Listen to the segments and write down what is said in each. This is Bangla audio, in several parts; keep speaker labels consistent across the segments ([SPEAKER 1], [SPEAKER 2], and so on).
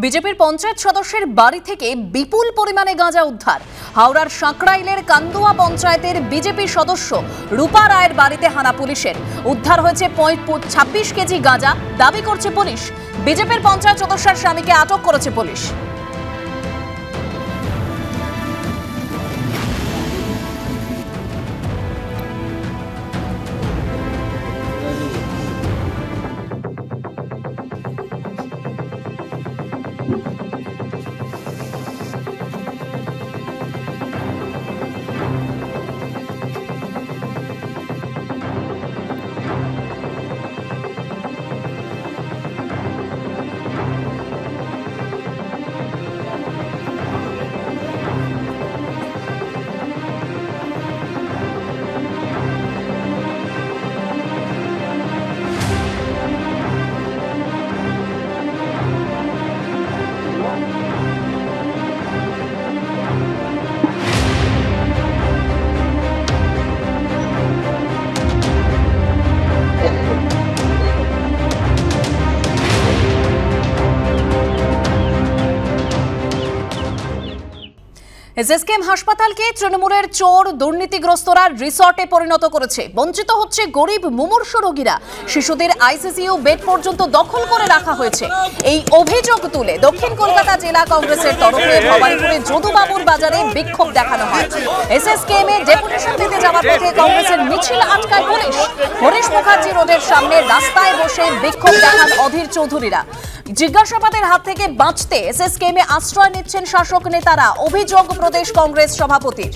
[SPEAKER 1] বিজেপির পঞ্চায়েত সদস্যের বাড়ি থেকে বিপুল পরিমাণে গাঁজা উদ্ধার। হাওড়ার সাঁকরাইলের কান্দুয়া পঞ্চায়েতের বিজেপি সদস্য রূপা রায়ের বাড়িতে হানা পুলিশের। উদ্ধার হয়েছে 26 কেজি গাঁজা, দাবি করছে পুলিশ। বিজেপির পঞ্চায়েত সদস্যের স্বামীকে আটক করেছে পুলিশ। এসএসকেএম হাসপাতালকে তৃণমূলের চোর দুর্নীতিগ্রস্তরা রিসর্টে পরিণত করেছে। বঞ্চিত হচ্ছে গরিব মুমূর্ষ রোগীরা। শিশুদের আইসিইউ বেড পর্যন্ত দখল করে রাখা হয়েছে। এই অভিযোগ তুলে দক্ষিণ কলকাতা জেলা কংগ্রেসের তরফে ভবানীপুরে যদুবাবুর বাজারে বিক্ষোভ দেখানো হয়। এসএসকেএম এ ডেপুটেশন দিতে যাওয়ার পথে কংগ্রেসের মিছিল আটকায় পুলিশ। হরিশ মুখার্জি রোডের সামনে রাস্তায় বসে বিক্ষোভ দেখান অধীর চৌধুরীরা। জিজ্ঞাসাবাদের হাত থেকে বাঁচতে এসএসকেএম এ আশ্রয় নিচ্ছেন শাসক নেতারা, অভিযোগ প্রদেশ কংগ্রেস সভাপতির।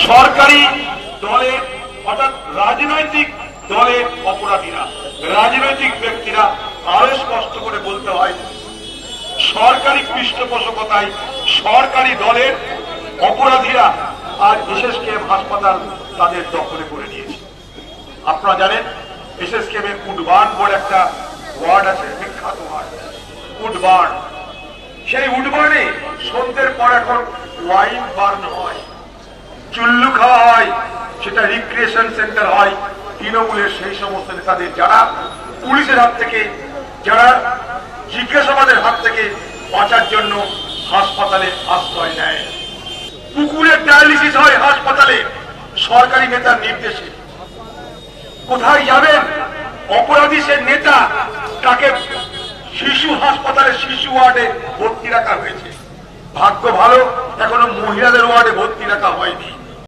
[SPEAKER 2] সরকারি দলের অর্থাৎ রাজনৈতিক দলের অপরাধীরা, রাজনৈতিক ব্যক্তিরা আরো স্পষ্ট করে বলতে হয়, সরকারি পৃষ্ঠপোষকতায় সরকারি দলের অপরাধীরা আজ এসএসকেএম হাসপাতাল তাদের দখলে করে নিয়েছে। আপনারা জানেন এসএসকেএম এর উডবার্ন বলে একটা ওয়ার্ড আছে, বিখ্যাত ওয়ার্ড উডবার্ন। সেই উডবার্নে সন্ধ্যের পর এখন ওয়াইন বার্ন হয়, চুল্লু খাওয়া হয়, সেটা রিক্রিয়েশন সেন্টার হয়। তৃণমূলের সেই সমস্ত নেতাদের যারা পুলিশের হাত থেকে, যারা জিজ্ঞাসাবাদের হাত থেকে বাঁচার জন্য হাসপাতালে আশ্রয় নেয়। পুকুরের ডায়ালিসিস হয় হাসপাতালে সরকারি নেতার নির্দেশে। কোথায় যাবেন? অপরাধী সে নেতা, তাকে শিশু হাসপাতালে শিশু ওয়ার্ডে ভর্তি রাখা হয়েছে। ভাগ্য ভালো এখনো মহিলাদের ওয়ার্ডে ভর্তি রাখা হয়নি।